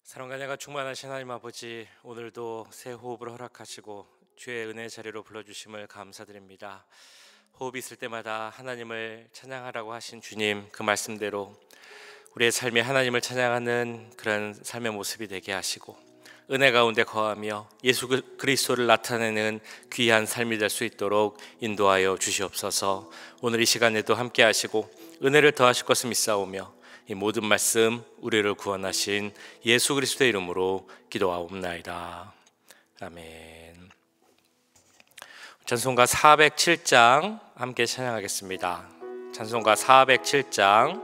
사랑과 은혜가 충만하신 하나님 아버지, 오늘도 새 호흡을 허락하시고 주의 은혜 자리로 불러주심을 감사드립니다. 호흡이 있을 때마다 하나님을 찬양하라고 하신 주님, 그 말씀대로 우리의 삶이 하나님을 찬양하는 그런 삶의 모습이 되게 하시고, 은혜 가운데 거하며 예수 그리스도를 나타내는 귀한 삶이 될 수 있도록 인도하여 주시옵소서. 오늘 이 시간에도 함께 하시고 은혜를 더하실 것을 믿사오며 이 모든 말씀 우리를 구원하신 예수 그리스도의 이름으로 기도하옵나이다. 아멘. 찬송가 407장 함께 찬양하겠습니다. 찬송가 407장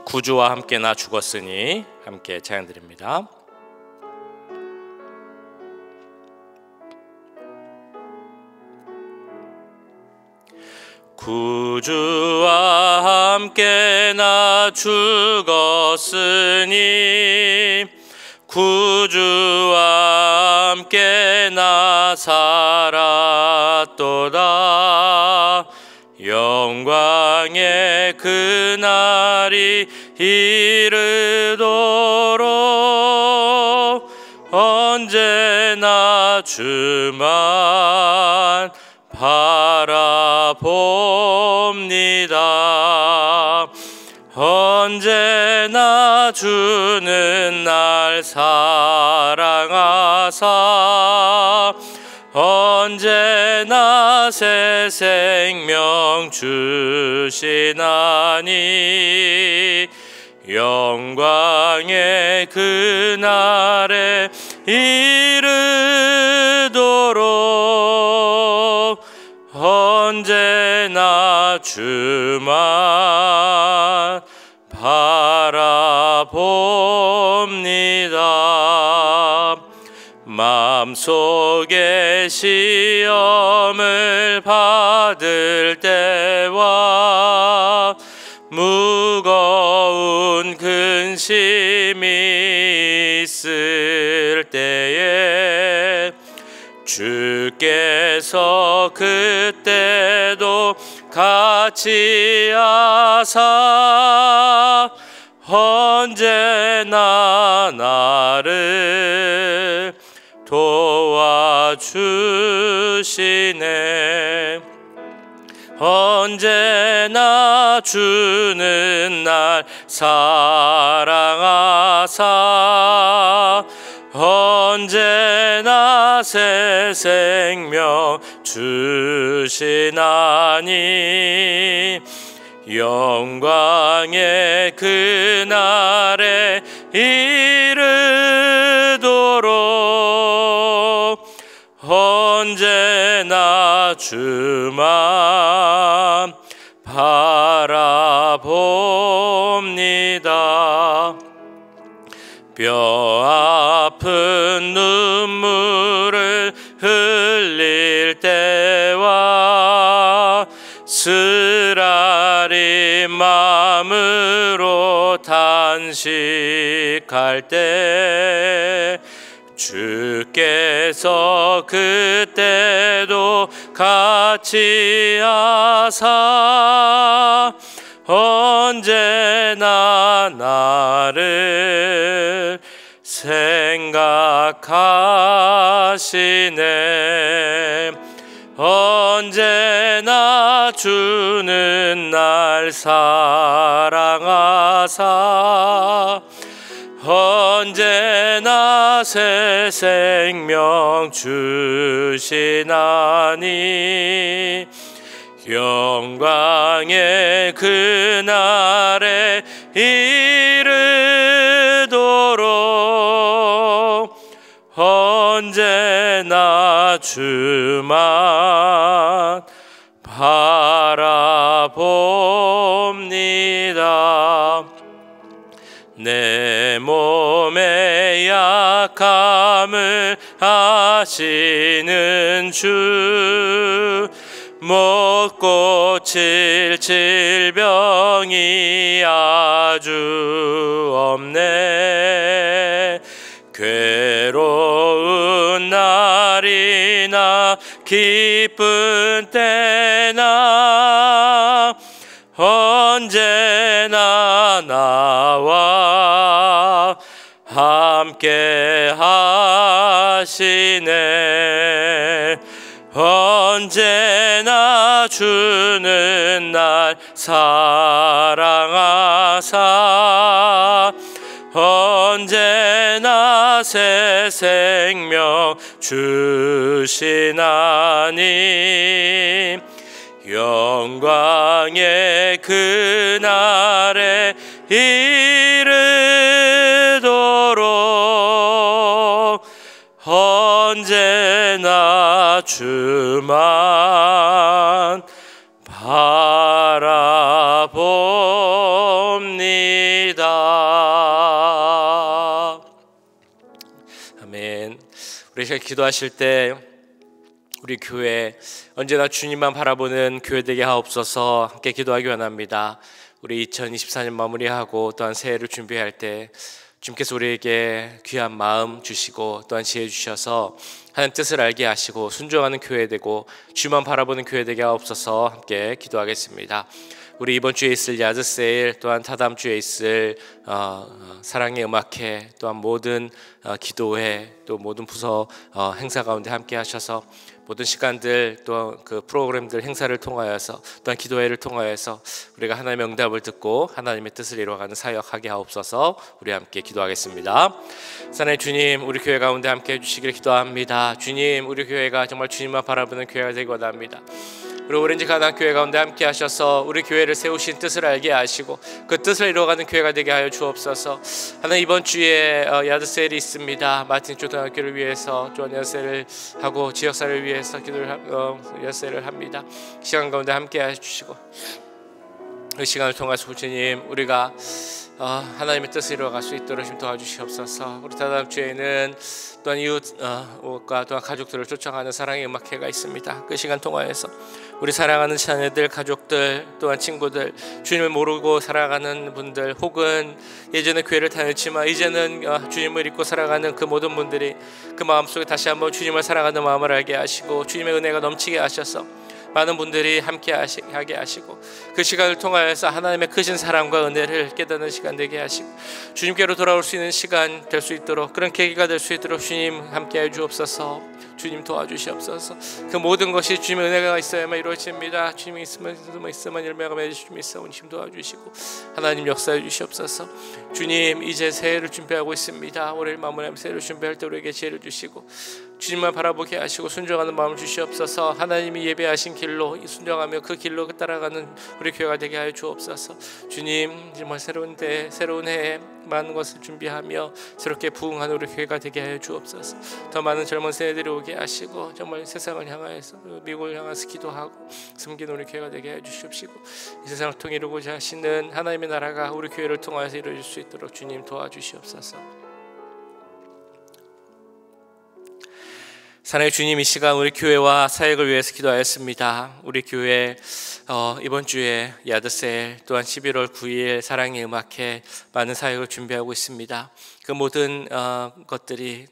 구주와 함께 나 죽었으니 함께 찬양드립니다. 구주와 함께 나 죽었으니 구주와 함께 나 살았도다. 영광의 그날이 이르도록 언제나 주만 바라봅니다. 언제나 주는 날 사랑하사 언제나 새 생명 주시나니 영광의 그날에 이르도록 언제나 주만 바라봅니다. 마음속에 시험을 받을 때와 무거운 근심이 있을 때에 주께서 그때도 같이 하사 언제나 나를 도와주시네. 언제나 주는 날 사랑하사 언제나 새 생명 주시나니 영광의 그날에 이르도록 언제나 주만 바라봅니다. 뼈 아픈 눈물을 흘릴 때와 쓰라린 마음으로 탄식할 때 주께서 그때도 같이 하사 언제나 나를 생각하시네. 언제나 주는 날 사랑하사 언제나 새 생명 주시나니 영광의 그날에 이르도록 언제나 주만 바라봅니다. 내 몸의 약함을 아시는 주 못 고칠 질병이 아주 없네. 괴로운 날이나 기쁜 때나 언제나 나와 함께 함께 하시네. 언제나 주는 날 사랑하사 언제나 새 생명 주시나니 영광의 그날에 이르도록 언제나 주만 바라봅니다. 아멘. 우리 기도하실 때 우리 교회 언제나 주님만 바라보는 교회 되게 하옵소서. 함께 기도하기 원합니다. 우리 2024년 마무리하고 또한 새해를 준비할 때 주님께서 우리에게 귀한 마음 주시고 또한 지혜 주셔서 하나님 뜻을 알게 하시고 순종하는 교회 되고 주만 바라보는 교회 되게 하옵소서. 함께 기도하겠습니다. 우리 이번 주에 있을 야드세일 또한 다다음 주에 있을 사랑의 음악회 또한 모든 기도회 또 모든 부서 행사 가운데 함께 하셔서 모든 시간들 또 그 프로그램들 행사를 통하여서 또한 기도회를 통하여서 우리가 하나님의 응답을 듣고 하나님의 뜻을 이루어가는 사역하게 하옵소서. 우리 함께 기도하겠습니다. 사랑의 주님, 우리 교회 가운데 함께 해주시기를 기도합니다. 주님, 우리 교회가 정말 주님만 바라보는 교회가 되기 원합니다. 우리 오렌지 가난 교회 가운데 함께 하셔서 우리 교회를 세우신 뜻을 알게 하시고 그 뜻을 이루어가는 교회가 되게 하여 주옵소서. 하나님, 이번 주에 야드세일이 있습니다. 마틴 초등학교를 위해서 또한 야드세일을 하고 지역사를 위해서 야드세일을 합니다. 시간 가운데 함께 해주시고 그 시간을 통해서 주님 우리가 하나님의 뜻을 이루어갈 수 있도록 좀 도와주시옵소서. 우리 다다음 주에는 또한 이웃과 또한 가족들을 쫓아가는 사랑의 음악회가 있습니다. 그 시간 통하여서 우리 사랑하는 자녀들, 가족들, 또한 친구들, 주님을 모르고 살아가는 분들, 혹은 예전에 교회를 다녔지만 이제는 주님을 잊고 살아가는 그 모든 분들이 그 마음속에 다시 한번 주님을 사랑하는 마음을 알게 하시고 주님의 은혜가 넘치게 하셔서 많은 분들이 함께 하게 하시고 그 시간을 통하여서 하나님의 크신 사랑과 은혜를 깨닫는 시간 되게 하시고 주님께로 돌아올 수 있는 시간 될 수 있도록 그런 계기가 될 수 있도록 주님 함께 해 주옵소서. 주님 도와주시옵소서. 그 모든 것이 주님의 은혜가 있어야만 이루어집니다. 주님이 있으면 열매가 맺을 주님이 있사오니 주님 도와주시고 하나님 역사해 주시옵소서. 주님, 이제 새해를 준비하고 있습니다. 올해를 마무리하며 새해를 준비할 때 우리에게 지혜를 주시고 주님만 바라보게 하시고 순종하는 마음을 주시옵소서. 하나님이 예배하신 길로 순종하며 그 길로 따라가는 우리 교회가 되게 하여 주옵소서. 주님, 정말 새로운 해에 많은 것을 준비하며 새롭게 부흥하는 우리 교회가 되게 하여 주옵소서. 더 많은 젊은 세대들이 오게 하시고 정말 세상을 향하여서 미국을 향해서 기도하고 섬기는 우리 교회가 되게 해 주시옵시고 이 세상을 통해 이루고자 하시는 하나님의 나라가 우리 교회를 통하여서 이루어질 수 있도록 주님 도와주시옵소서. 사랑의 주님, 이 시간 우리 교회와 사역을 위해서 기도하였습니다. 우리 교회 이번 주에 야드세일 또한 11월 9일 사랑의 음악회 많은 사역을 준비하고 있습니다. 그 모든 것들이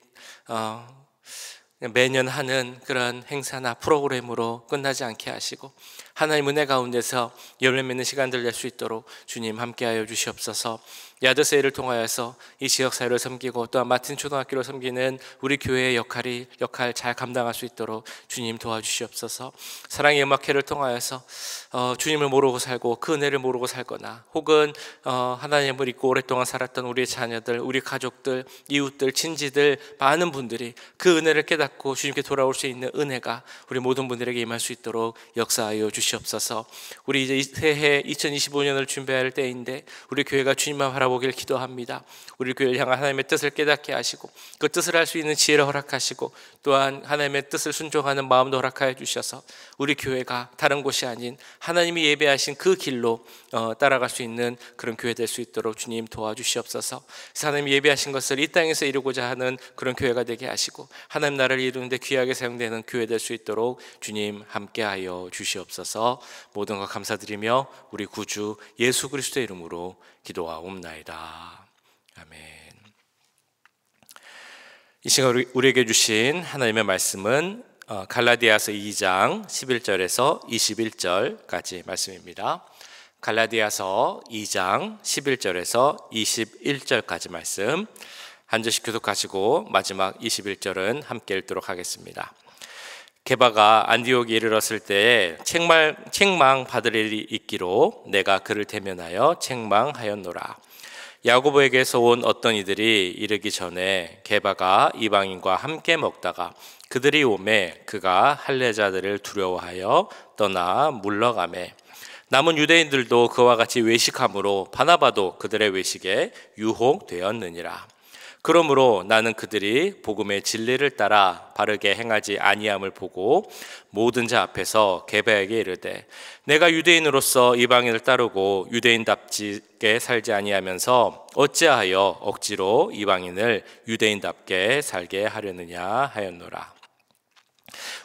매년 하는 그런 행사나 프로그램으로 끝나지 않게 하시고 하나님 은혜 가운데서 열매 맺는 시간들 낼 수 있도록 주님 함께하여 주시옵소서. 야드세일을 통하여서 이 지역 사회를 섬기고 또한 마틴 초등학교를 섬기는 우리 교회의 역할 잘 감당할 수 있도록 주님 도와주시옵소서. 사랑의 음악회를 통하여서 주님을 모르고 살고 그 은혜를 모르고 살거나 혹은 하나님을 잊고 오랫동안 살았던 우리의 자녀들, 우리 가족들, 이웃들, 친지들 많은 분들이 그 은혜를 깨닫고 주님께 돌아올 수 있는 은혜가 우리 모든 분들에게 임할 수 있도록 역사하여 주시옵소서. 우리 이제 새해 2025년을 준비할 때인데 우리 교회가 주님만 바라보길 기도합니다. 우리 교회를 향한 하나님의 뜻을 깨닫게 하시고 그 뜻을 할 수 있는 지혜를 허락하시고 또한 하나님의 뜻을 순종하는 마음도 허락하여 주셔서 우리 교회가 다른 곳이 아닌 하나님이 예배하신 그 길로 따라갈 수 있는 그런 교회 될 수 있도록 주님 도와주시옵소서. 하나님이 예배하신 것을 이 땅에서 이루고자 하는 그런 교회가 되게 하시고 하나님 나라를 이루는데 귀하게 사용되는 교회 될 수 있도록 주님 함께하여 주시옵소서. 모든 것 감사드리며 우리 구주 예수 그리스도의 이름으로 기도하옵나이다. 아멘. 이 시간 우리에게 주신 하나님의 말씀은 갈라디아서 2장 11절에서 21절까지 말씀입니다. 갈라디아서 2장 11절에서 21절까지 말씀 한 절씩 교독하시고 마지막 21절은 함께 읽도록 하겠습니다. 게바가 안디옥에 이르렀을 때에 책망 받을 일이 있기로 내가 그를 대면하여 책망하였노라. 야고보에게서 온 어떤 이들이 이르기 전에 게바가 이방인과 함께 먹다가 그들이 오매 그가 할례자들을 두려워하여 떠나 물러가매 남은 유대인들도 그와 같이 외식함으로 바나바도 그들의 외식에 유혹되었느니라. 그러므로 나는 그들이 복음의 진리를 따라 바르게 행하지 아니함을 보고 모든 자 앞에서 게바에게 이르되 내가 유대인으로서 이방인을 따르고 유대인답게 살지 아니하면서 어찌하여 억지로 이방인을 유대인답게 살게 하려느냐 하였노라.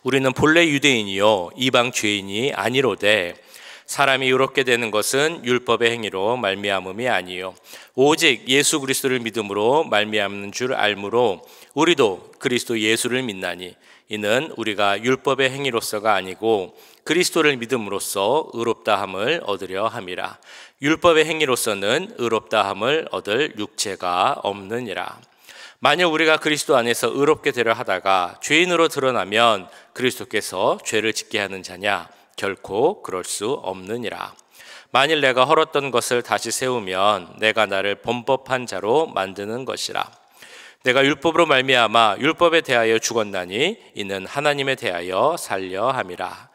우리는 본래 유대인이요 이방 죄인이 아니로되 사람이 의롭게 되는 것은 율법의 행위로 말미암음이 아니요 오직 예수 그리스도를 믿음으로 말미암는 줄 알므로 우리도 그리스도 예수를 믿나니 이는 우리가 율법의 행위로서가 아니고 그리스도를 믿음으로써 의롭다함을 얻으려 함이라. 율법의 행위로서는 의롭다함을 얻을 육체가 없느니라. 만일 우리가 그리스도 안에서 의롭게 되려 하다가 죄인으로 드러나면 그리스도께서 죄를 짓게 하는 자냐? 결코 그럴 수 없느니라. 만일 내가 헐었던 것을 다시 세우면 내가 나를 범법한 자로 만드는 것이라. 내가 율법으로 말미암아 율법에 대하여 죽었나니 이는 하나님에 대하여 살려 함이라.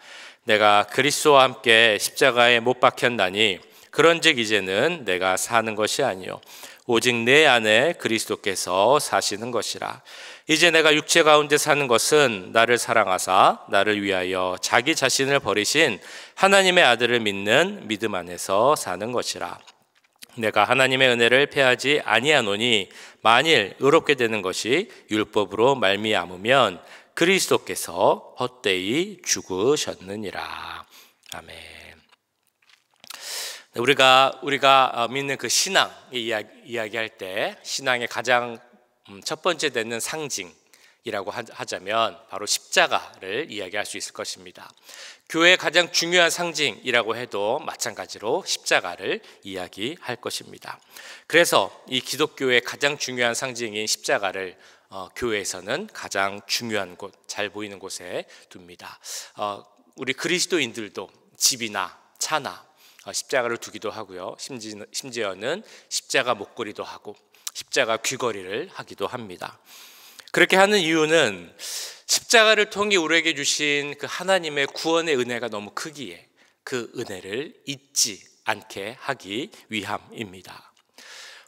내가 그리스도와 함께 십자가에 못 박혔나니 그런즉 이제는 내가 사는 것이 아니요 오직 내 안에 그리스도께서 사시는 것이라. 이제 내가 육체 가운데 사는 것은 나를 사랑하사 나를 위하여 자기 자신을 버리신 하나님의 아들을 믿는 믿음 안에서 사는 것이라. 내가 하나님의 은혜를 패하지 아니하노니 만일 의롭게 되는 것이 율법으로 말미암으면 그리스도께서 헛되이 죽으셨느니라. 아멘. 우리가 믿는 그 신앙 이야기할 때 신앙의 가장 첫 번째 되는 상징이라고 하자면 바로 십자가를 이야기할 수 있을 것입니다. 교회의 가장 중요한 상징이라고 해도 마찬가지로 십자가를 이야기할 것입니다. 그래서 이 기독교의 가장 중요한 상징인 십자가를 교회에서는 가장 중요한 곳, 잘 보이는 곳에 둡니다. 우리 그리스도인들도 집이나 차나 십자가를 두기도 하고요. 심지어는 십자가 목걸이도 하고 십자가 귀걸이를 하기도 합니다. 그렇게 하는 이유는 십자가를 통해 우리에게 주신 그 하나님의 구원의 은혜가 너무 크기에 그 은혜를 잊지 않게 하기 위함입니다.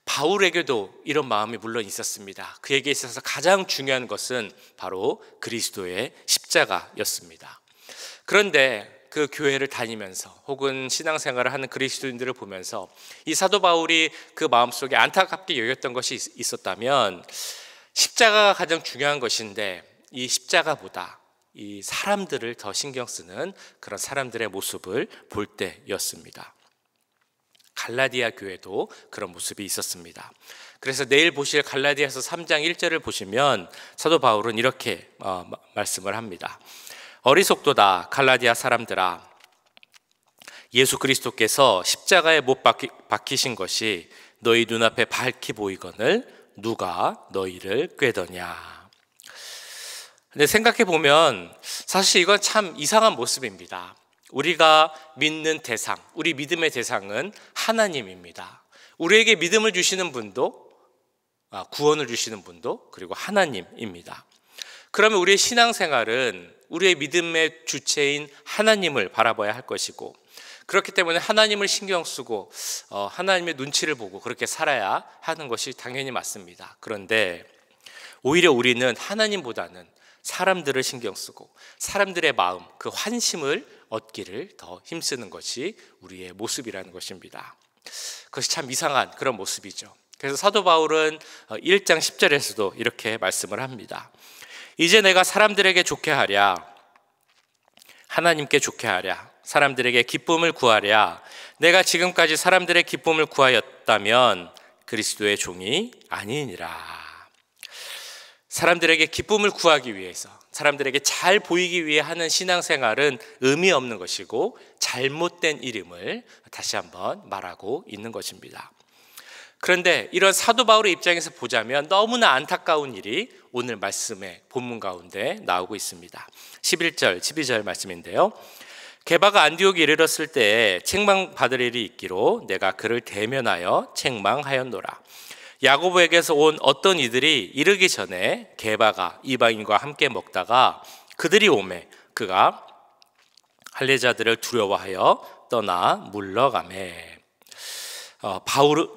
바울에게도 이런 마음이 물론 있었습니다. 그에게 있어서 가장 중요한 것은 바로 그리스도의 십자가였습니다. 그런데 그 교회를 다니면서 혹은 신앙생활을 하는 그리스도인들을 보면서 이 사도 바울이 그 마음속에 안타깝게 여겼던 것이 있었다면 십자가가 가장 중요한 것인데 이 십자가보다 이 사람들을 더 신경 쓰는 그런 사람들의 모습을 볼 때였습니다. 갈라디아 교회도 그런 모습이 있었습니다. 그래서 내일 보실 갈라디아서 3장 1절을 보시면 사도 바울은 이렇게 말씀을 합니다. 어리석도다 갈라디아 사람들아, 예수 그리스도께서 십자가에 못 박히신 것이 너희 눈앞에 밝히 보이거늘 누가 너희를 꾀더냐. 근데 생각해 보면 사실 이건 참 이상한 모습입니다. 우리가 믿는 대상, 우리 믿음의 대상은 하나님입니다. 우리에게 믿음을 주시는 분도 구원을 주시는 분도 그리고 하나님입니다. 그러면 우리의 신앙생활은 우리의 믿음의 주체인 하나님을 바라봐야 할 것이고, 그렇기 때문에 하나님을 신경 쓰고 하나님의 눈치를 보고 그렇게 살아야 하는 것이 당연히 맞습니다. 그런데 오히려 우리는 하나님보다는 사람들을 신경 쓰고 사람들의 마음, 그 환심을 얻기를 더 힘쓰는 것이 우리의 모습이라는 것입니다. 그것이 참 이상한 그런 모습이죠. 그래서 사도 바울은 1장 10절에서도 이렇게 말씀을 합니다. 이제 내가 사람들에게 좋게 하랴, 하나님께 좋게 하랴, 사람들에게 기쁨을 구하랴. 내가 지금까지 사람들의 기쁨을 구하였다면 그리스도의 종이 아니니라. 사람들에게 기쁨을 구하기 위해서, 사람들에게 잘 보이기 위해 하는 신앙생활은 의미 없는 것이고 잘못된 이름을 다시 한번 말하고 있는 것입니다. 그런데 이런 사도 바울의 입장에서 보자면 너무나 안타까운 일이 오늘 말씀의 본문 가운데 나오고 있습니다. 11절, 12절 말씀인데요. 게바가 안디옥에 이르렀을 때에 책망받을 일이 있기로 내가 그를 대면하여 책망하였노라. 야고보에게서 온 어떤 이들이 이르기 전에 게바가 이방인과 함께 먹다가 그들이 오매 그가 할례자들을 두려워하여 떠나 물러가매.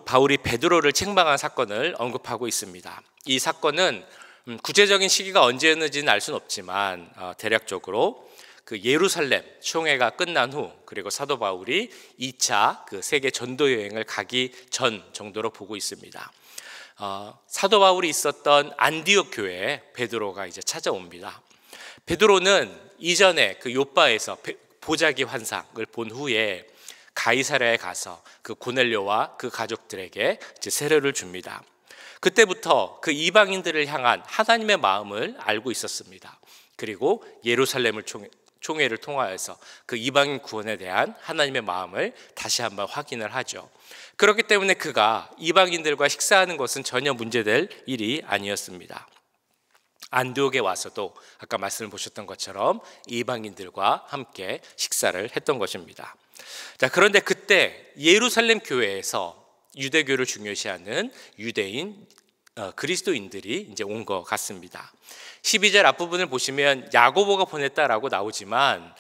바울이 베드로를 책망한 사건을 언급하고 있습니다. 이 사건은 구체적인 시기가 언제였는지는 알 수는 없지만 대략적으로 그 예루살렘 총회가 끝난 후, 그리고 사도 바울이 2차 그 세계 전도 여행을 가기 전 정도로 보고 있습니다. 사도 바울이 있었던 안디옥 교회에 베드로가 이제 찾아옵니다. 베드로는 이전에 그 요빠에서 보자기 환상을 본 후에 가이사랴에 가서 그 고넬료와 그 가족들에게 이제 세례를 줍니다. 그때부터 그 이방인들을 향한 하나님의 마음을 알고 있었습니다. 그리고 예루살렘을 총회를 통하여서 그 이방인 구원에 대한 하나님의 마음을 다시 한번 확인을 하죠. 그렇기 때문에 그가 이방인들과 식사하는 것은 전혀 문제될 일이 아니었습니다. 안디옥에 와서도 아까 말씀을 보셨던 것처럼 이방인들과 함께 식사를 했던 것입니다. 자, 그런데 그때 예루살렘 교회에서 유대교를 중요시하는 유대인 그리스도인들이 이제 온 것 같습니다. 12절 앞부분을 보시면 야고보가 보냈다라고 나오지만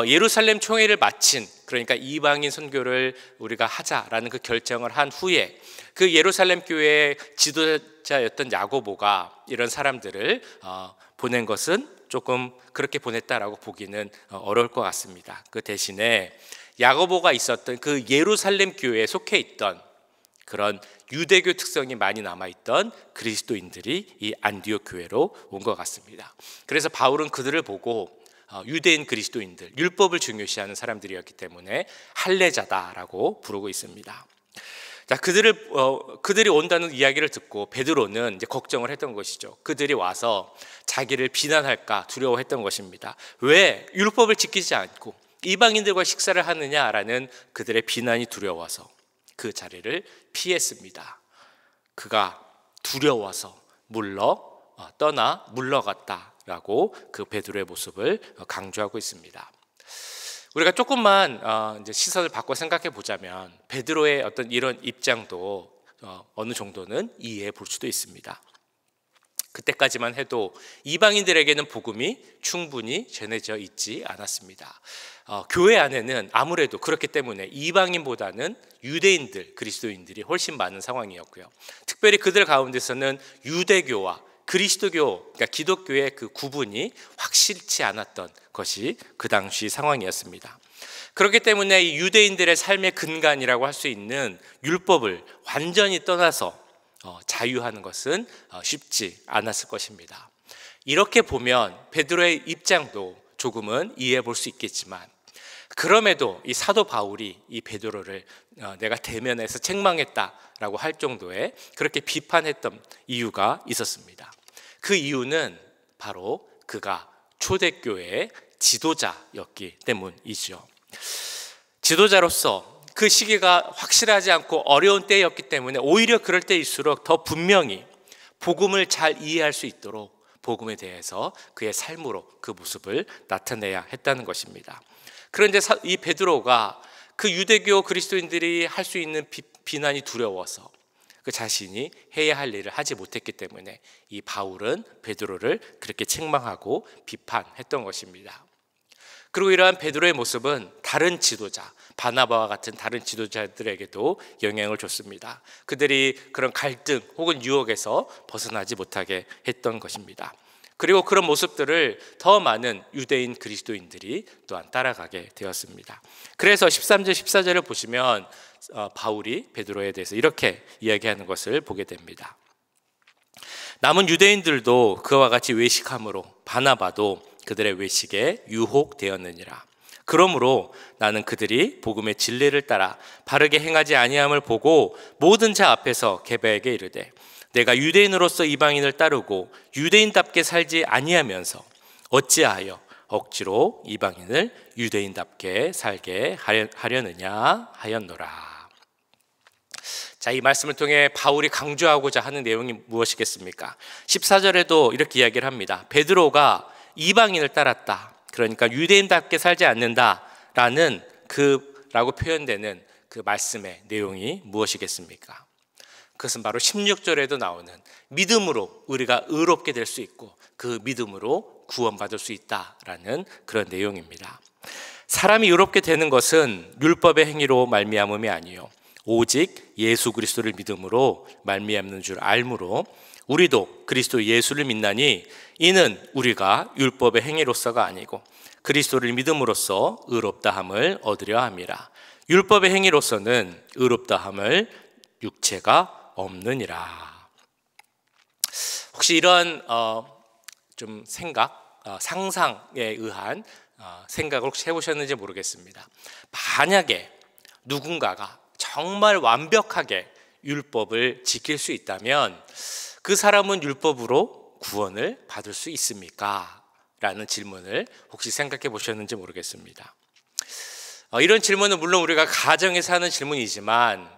예루살렘 총회를 마친, 그러니까 이방인 선교를 우리가 하자라는 그 결정을 한 후에 그 예루살렘 교회의 지도자였던 야고보가 이런 사람들을 보낸 것은 조금 그렇게 보냈다라고 보기는 어려울 것 같습니다. 그 대신에 야고보가 있었던 그 예루살렘 교회에 속해 있던 그런 유대교 특성이 많이 남아있던 그리스도인들이 이 안디옥 교회로 온 것 같습니다. 그래서 바울은 그들을 보고 유대인 그리스도인들, 율법을 중요시하는 사람들이었기 때문에 할례자다라고 부르고 있습니다. 자, 그들이 온다는 이야기를 듣고 베드로는 이제 걱정을 했던 것이죠. 그들이 와서 자기를 비난할까 두려워했던 것입니다. 왜 율법을 지키지 않고 이방인들과 식사를 하느냐라는 그들의 비난이 두려워서 그 자리를 피했습니다. 그가 두려워서 떠나 물러갔다라고 그 베드로의 모습을 강조하고 있습니다. 우리가 조금만 이제 시선을 바꿔 생각해 보자면 베드로의 어떤 이런 입장도 어느 정도는 이해해 볼 수도 있습니다. 그때까지만 해도 이방인들에게는 복음이 충분히 전해져 있지 않았습니다. 교회 안에는 아무래도 그렇기 때문에 이방인보다는 유대인들, 그리스도인들이 훨씬 많은 상황이었고요. 특별히 그들 가운데서는 유대교와 그리스도교, 그러니까 기독교의 그 구분이 확실치 않았던 것이 그 당시 상황이었습니다. 그렇기 때문에 이 유대인들의 삶의 근간이라고 할 수 있는 율법을 완전히 떠나서 자유하는 것은 쉽지 않았을 것입니다. 이렇게 보면 베드로의 입장도 조금은 이해해 볼 수 있겠지만, 그럼에도 이 사도 바울이 이 베드로를 내가 대면해서 책망했다라고 할 정도의 그렇게 비판했던 이유가 있었습니다. 그 이유는 바로 그가 초대교회의 지도자였기 때문이죠. 지도자로서 그 시기가 확실하지 않고 어려운 때였기 때문에 오히려 그럴 때일수록 더 분명히 복음을 잘 이해할 수 있도록 복음에 대해서 그의 삶으로 그 모습을 나타내야 했다는 것입니다. 그런데 이 베드로가 그 유대교 그리스도인들이 할 수 있는 비난이 두려워서 그 자신이 해야 할 일을 하지 못했기 때문에 이 바울은 베드로를 그렇게 책망하고 비판했던 것입니다. 그리고 이러한 베드로의 모습은 다른 지도자, 바나바와 같은 다른 지도자들에게도 영향을 줬습니다. 그들이 그런 갈등 혹은 유혹에서 벗어나지 못하게 했던 것입니다. 그리고 그런 모습들을 더 많은 유대인 그리스도인들이 또한 따라가게 되었습니다. 그래서 13절 14절을 보시면 바울이 베드로에 대해서 이렇게 이야기하는 것을 보게 됩니다. 남은 유대인들도 그와 같이 외식함으로 바나바도 그들의 외식에 유혹되었느니라. 그러므로 나는 그들이 복음의 진리를 따라 바르게 행하지 아니함을 보고 모든 자 앞에서 게바에게 이르되 내가 유대인으로서 이방인을 따르고 유대인답게 살지 아니하면서 어찌하여 억지로 이방인을 유대인답게 살게 하려느냐 하였노라. 자, 이 말씀을 통해 바울이 강조하고자 하는 내용이 무엇이겠습니까? 14절에도 이렇게 이야기를 합니다. 베드로가 이방인을 따랐다. 그러니까 유대인답게 살지 않는다라는 라고 표현되는 그 말씀의 내용이 무엇이겠습니까? 그것은 바로 16절에도 나오는 믿음으로 우리가 의롭게 될 수 있고 그 믿음으로 구원받을 수 있다라는 그런 내용입니다. 사람이 의롭게 되는 것은 율법의 행위로 말미암음이 아니요 오직 예수 그리스도를 믿음으로 말미암는 줄 알므로 우리도 그리스도 예수를 믿나니 이는 우리가 율법의 행위로서가 아니고 그리스도를 믿음으로써 의롭다함을 얻으려 함이라. 율법의 행위로서는 의롭다함을 육체가 없느니라. 혹시 이런 좀 상상에 의한 생각을 혹시 해보셨는지 모르겠습니다. 만약에 누군가가 정말 완벽하게 율법을 지킬 수 있다면 그 사람은 율법으로 구원을 받을 수 있습니까? 라는 질문을 혹시 생각해 보셨는지 모르겠습니다. 이런 질문은 물론 우리가 가정에서 하는 질문이지만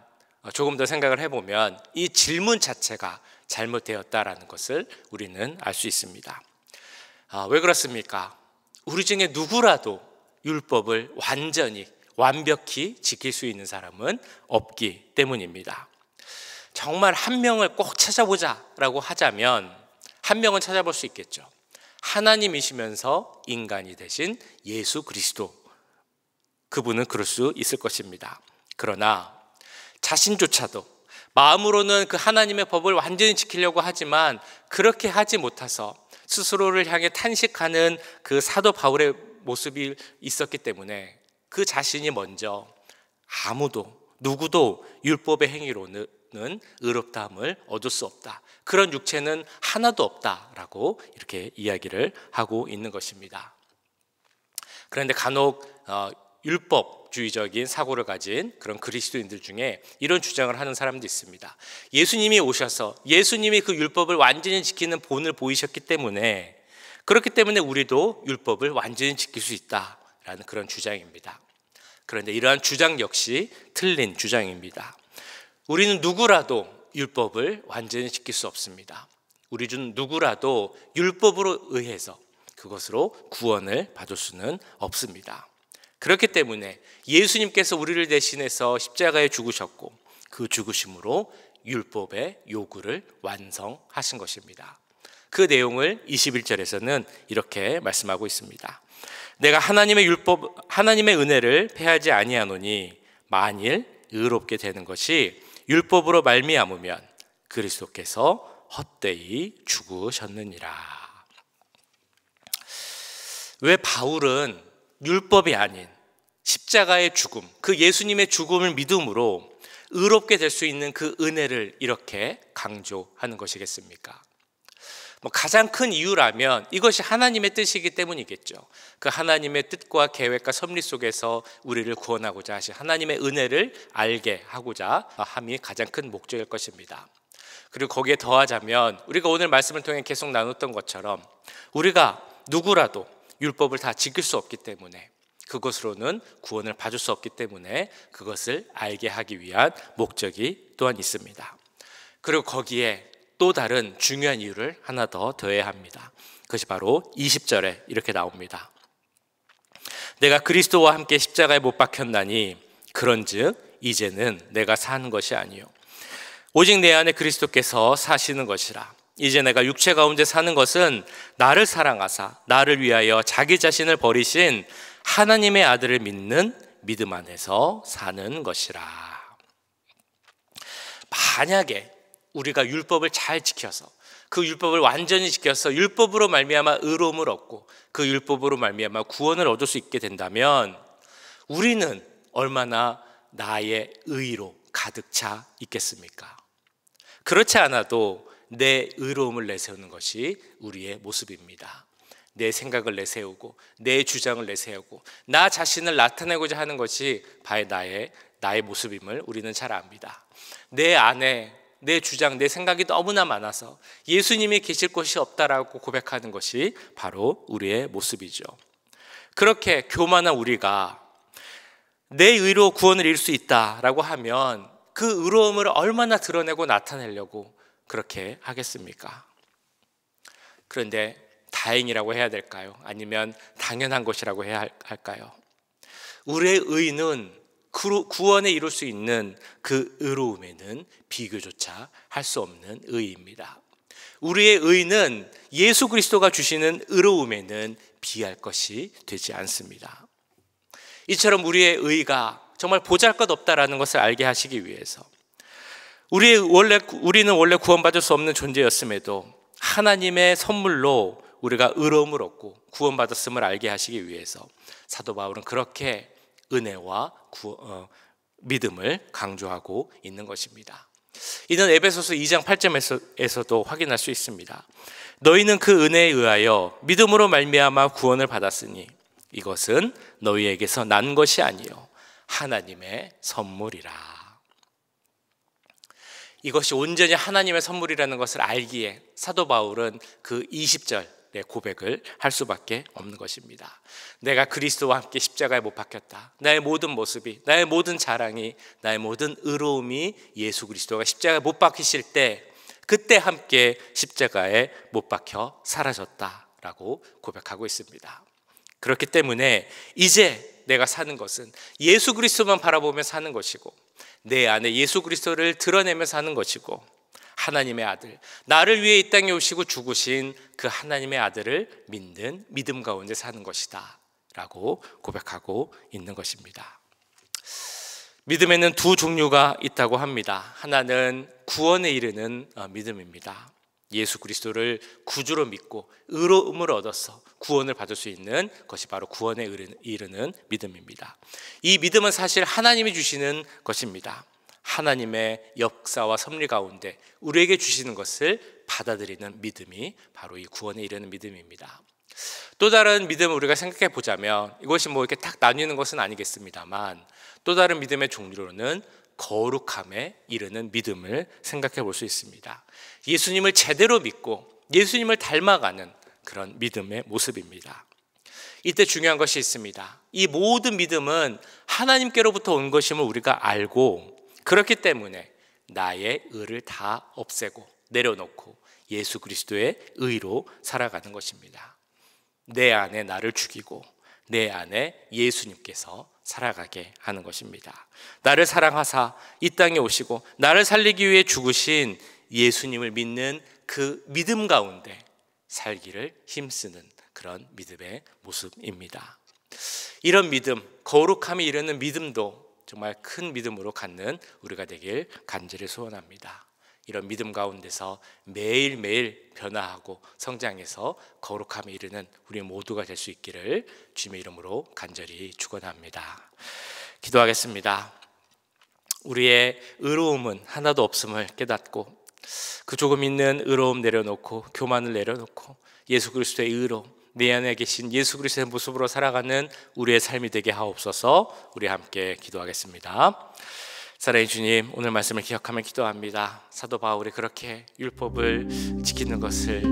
조금 더 생각을 해보면 이 질문 자체가 잘못되었다라는 것을 우리는 알 수 있습니다. 왜 그렇습니까? 우리 중에 누구라도 율법을 완벽히 지킬 수 있는 사람은 없기 때문입니다. 정말 한 명을 꼭 찾아보자라고 하자면 한 명은 찾아볼 수 있겠죠. 하나님이시면서 인간이 되신 예수 그리스도, 그분은 그럴 수 있을 것입니다. 그러나 자신조차도 마음으로는 그 하나님의 법을 완전히 지키려고 하지만 그렇게 하지 못해서 스스로를 향해 탄식하는 그 사도 바울의 모습이 있었기 때문에 그 자신이 먼저 누구도 율법의 행위로는 의롭다함을 얻을 수 없다. 그런 육체는 하나도 없다라고 이렇게 이야기를 하고 있는 것입니다. 그런데 간혹 율법주의적인 사고를 가진 그런 그리스도인들 중에 이런 주장을 하는 사람도 있습니다. 예수님이 오셔서 예수님이 그 율법을 완전히 지키는 본을 보이셨기 때문에 그렇기 때문에 우리도 율법을 완전히 지킬 수 있다라는 그런 주장입니다. 그런데 이러한 주장 역시 틀린 주장입니다. 우리는 누구라도 율법을 완전히 지킬 수 없습니다. 우리 중 누구라도 율법으로 의해서 그것으로 구원을 받을 수는 없습니다. 그렇기 때문에 예수님께서 우리를 대신해서 십자가에 죽으셨고 그 죽으심으로 율법의 요구를 완성하신 것입니다. 그 내용을 21절에서는 이렇게 말씀하고 있습니다. 내가 하나님의 은혜를 패하지 아니하노니 만일 의롭게 되는 것이 율법으로 말미암으면 그리스도께서 헛되이 죽으셨느니라. 왜 바울은 율법이 아닌 십자가의 죽음, 그 예수님의 죽음을 믿음으로 의롭게 될 수 있는 그 은혜를 이렇게 강조하는 것이겠습니까? 가장 큰 이유라면 이것이 하나님의 뜻이기 때문이겠죠. 그 하나님의 뜻과 계획과 섭리 속에서 우리를 구원하고자 하신 하나님의 은혜를 알게 하고자 함이 가장 큰 목적일 것입니다. 그리고 거기에 더하자면 우리가 오늘 말씀을 통해 계속 나눴던 것처럼 우리가 누구라도 율법을 다 지킬 수 없기 때문에 그것으로는 구원을 받을 수 없기 때문에 그것을 알게 하기 위한 목적이 또한 있습니다. 그리고 거기에 또 다른 중요한 이유를 하나 더 더해야 합니다. 그것이 바로 20절에 이렇게 나옵니다. 내가 그리스도와 함께 십자가에 못 박혔나니 그런즉 이제는 내가 사는 것이 아니요 오직 내 안에 그리스도께서 사시는 것이라. 이제 내가 육체 가운데 사는 것은 나를 사랑하사 나를 위하여 자기 자신을 버리신 하나님의 아들을 믿는 믿음 안에서 사는 것이라. 만약에 우리가 율법을 잘 지켜서 그 율법을 완전히 지켜서 율법으로 말미암아 의로움을 얻고 그 율법으로 말미암아 구원을 얻을 수 있게 된다면 우리는 얼마나 나의 의로 가득 차 있겠습니까? 그렇지 않아도 내 의로움을 내세우는 것이 우리의 모습입니다. 내 생각을 내세우고 내 주장을 내세우고 나 자신을 나타내고자 하는 것이 바로 나의 모습임을 우리는 잘 압니다. 내 안에 내 주장, 내 생각이 너무나 많아서 예수님이 계실 곳이 없다라고 고백하는 것이 바로 우리의 모습이죠. 그렇게 교만한 우리가 내 의로 구원을 이룰 수 있다라고 하면 그 의로움을 얼마나 드러내고 나타내려고 그렇게 하겠습니까? 그런데 다행이라고 해야 될까요? 아니면 당연한 것이라고 해야 할까요? 우리의 의는 구원에 이룰 수 있는 그 의로움에는 비교조차 할 수 없는 의입니다. 우리의 의는 예수 그리스도가 주시는 의로움에는 비할 것이 되지 않습니다. 이처럼 우리의 의가 정말 보잘것없다라는 것을 알게 하시기 위해서 우리는 원래 구원받을 수 없는 존재였음에도 하나님의 선물로 우리가 의로움을 얻고 구원받았음을 알게 하시기 위해서 사도 바울은 그렇게 은혜와 믿음을 강조하고 있는 것입니다. 이는 에베소서 2장 8절에서도 확인할 수 있습니다. 너희는 그 은혜에 의하여 믿음으로 말미암아 구원을 받았으니 이것은 너희에게서 난 것이 아니요 하나님의 선물이라. 이것이 온전히 하나님의 선물이라는 것을 알기에 사도 바울은 그 20절의 고백을 할 수밖에 없는 것입니다. 내가 그리스도와 함께 십자가에 못 박혔다. 나의 모든 모습이, 나의 모든 자랑이, 나의 모든 의로움이 예수 그리스도가 십자가에 못 박히실 때 그때 함께 십자가에 못 박혀 사라졌다라고 고백하고 있습니다. 그렇기 때문에 이제 내가 사는 것은 예수 그리스도만 바라보며 사는 것이고 내 안에 예수 그리스도를 드러내며 사는 것이고 하나님의 아들, 나를 위해 이 땅에 오시고 죽으신 그 하나님의 아들을 믿는 믿음 가운데 사는 것이다 라고 고백하고 있는 것입니다. 믿음에는 두 종류가 있다고 합니다. 하나는 구원에 이르는 믿음입니다. 예수 그리스도를 구주로 믿고 의로움을 얻어서 구원을 받을 수 있는 것이 바로 구원에 이르는 믿음입니다. 이 믿음은 사실 하나님이 주시는 것입니다. 하나님의 역사와 섭리 가운데 우리에게 주시는 것을 받아들이는 믿음이 바로 이 구원에 이르는 믿음입니다. 또 다른 믿음을 우리가 생각해 보자면 이것이 뭐 이렇게 딱 나뉘는 것은 아니겠습니다만 또 다른 믿음의 종류로는 거룩함에 이르는 믿음을 생각해 볼 수 있습니다. 예수님을 제대로 믿고 예수님을 닮아가는 그런 믿음의 모습입니다. 이때 중요한 것이 있습니다. 이 모든 믿음은 하나님께로부터 온 것임을 우리가 알고 그렇기 때문에 나의 의를 다 없애고 내려놓고 예수 그리스도의 의로 살아가는 것입니다. 내 안에 나를 죽이고 내 안에 예수님께서 살아가게 하는 것입니다. 나를 사랑하사 이 땅에 오시고 나를 살리기 위해 죽으신 예수님을 믿는 그 믿음 가운데 살기를 힘쓰는 그런 믿음의 모습입니다. 이런 믿음, 거룩함이 이르는 믿음도 정말 큰 믿음으로 갖는 우리가 되길 간절히 소원합니다. 이런 믿음 가운데서 매일매일 변화하고 성장해서 거룩함에 이르는 우리 모두가 될 수 있기를 주님의 이름으로 간절히 축원합니다. 기도하겠습니다. 우리의 의로움은 하나도 없음을 깨닫고 그 조금 있는 의로움 내려놓고 교만을 내려놓고 예수 그리스도의 의로 내 안에 계신 예수 그리스도의 모습으로 살아가는 우리의 삶이 되게 하옵소서. 우리 함께 기도하겠습니다. 사랑의 주님, 오늘 말씀을 기억하며 기도합니다. 사도 바울이 그렇게 율법을 지키는 것을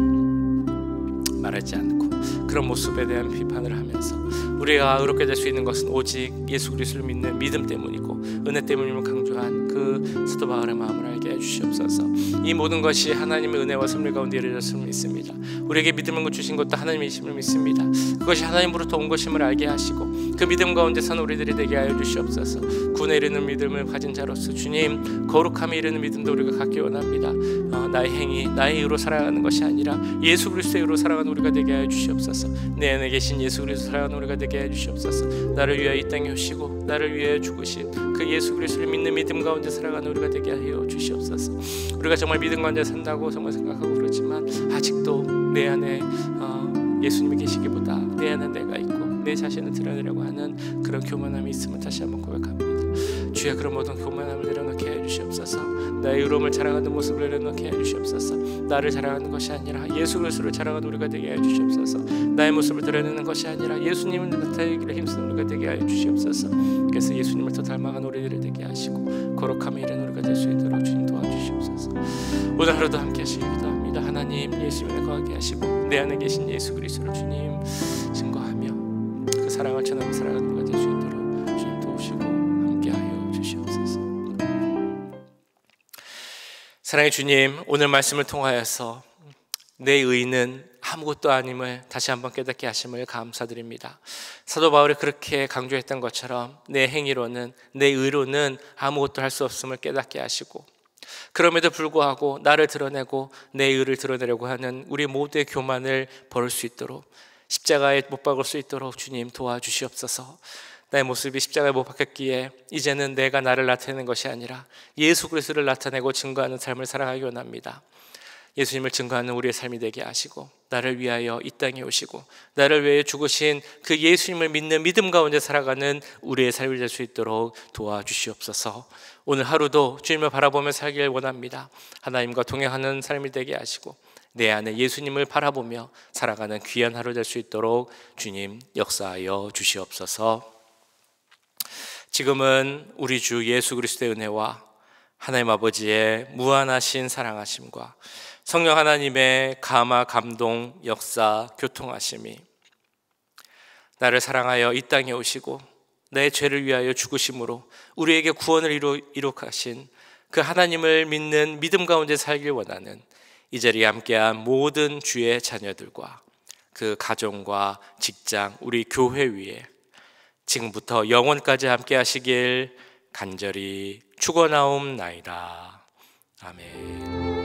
말하지 않고 그런 모습에 대한 비판을 하면서 우리가 의롭게 될 수 있는 것은 오직 예수 그리스도를 믿는 믿음 때문이고 은혜 때문임을 강조한 그 사도 바울의 마음을 알게 해주시옵소서. 이 모든 것이 하나님의 은혜와 선물 가운데 이루어졌음을 믿습니다. 우리에게 믿음을 주신 것도 하나님이심을 믿습니다. 그것이 하나님으로부터 온 것임을 알게 하시고 그 믿음 가운데 사는 우리들이 되게 하여 주시옵소서. 구원에 이르는 믿음을 가진 자로서 주님, 거룩함에 이르는 믿음도 우리가 갖기 원합니다. 나의 행위, 나의 의로 살아가는 것이 아니라 예수 그리스도의 의로 살아가는 우리가 되게 하여 주시옵소서. 내 안에 계신 예수 그리스도 살아가는 우리가 되게 하여 주시옵소서. 나를 위하여 이 땅에 오시고 나를 위하여 죽으신 그 예수 그리스도를 믿는 믿음 가운데 살아가는 우리가 되게 하여 주시옵소서. 우리가 정말 믿음 가운데 산다고 정말 생각하고 그러지만 아직도 내 안에 예수님이 계시기보다 내 안에 내가 있고 내 자신을 드러내려고 하는 그런 교만함이 있음을 다시 한번 고백합니다. 주의 그런 모든 교만함을 내려놓게 해주시옵소서. 나의 의로움을 자랑하는 모습을 내려놓게 해주시옵소서. 나를 자랑하는 것이 아니라 예수 그리스도를 자랑하는 우리가 되게 해주시옵소서. 나의 모습을 드러내는 것이 아니라 예수님을 나타내기를 힘쓰는 우리가 되게 해주시옵소서. 그래서 예수님을 더 닮아간 우리들이 되게 하시고 거룩함에 이르는 우리가 될 수 있도록 주님 도와주시옵소서. 오늘 하루도 함께 하시기 기도합니다. 하나님, 예수님을 거하게 하시고 내 안에 계신 예수 그리스도를 주님 증거하며 그 사랑을 전하며 살아가는 우리가 될 수 있도록 주님 도우시고 함께하여 주시옵소서. 사랑의 주님, 오늘 말씀을 통하여서 내 의는 아무것도 아님을 다시 한번 깨닫게 하심을 감사드립니다. 사도 바울이 그렇게 강조했던 것처럼 내 행위로는, 내 의로는 아무것도 할 수 없음을 깨닫게 하시고, 그럼에도 불구하고 나를 드러내고 내 의를 드러내려고 하는 우리 모두의 교만을 버릴 수 있도록, 십자가에 못 박을 수 있도록 주님 도와주시옵소서. 나의 모습이 십자가에 못 박혔기에 이제는 내가 나를 나타내는 것이 아니라 예수 그리스도를 나타내고 증거하는 삶을 살아가기 원합니다. 예수님을 증거하는 우리의 삶이 되게 하시고, 나를 위하여 이 땅에 오시고 나를 위해 죽으신 그 예수님을 믿는 믿음 가운데 살아가는 우리의 삶이 될 수 있도록 도와주시옵소서. 오늘 하루도 주님을 바라보며 살기를 원합니다. 하나님과 동행하는 삶이 되게 하시고 내 안에 예수님을 바라보며 살아가는 귀한 하루 될 수 있도록 주님 역사하여 주시옵소서. 지금은 우리 주 예수 그리스도의 은혜와 하나님 아버지의 무한하신 사랑하심과 성령 하나님의 감화, 감동, 역사, 교통하심이 나를 사랑하여 이 땅에 오시고 내 죄를 위하여 죽으심으로 우리에게 구원을 이룩하신 그 하나님을 믿는 믿음 가운데 살길 원하는 이 자리에 함께한 모든 주의 자녀들과 그 가정과 직장, 우리 교회 위에 지금부터 영원까지 함께 하시길 간절히 축원하옵나이다. 아멘.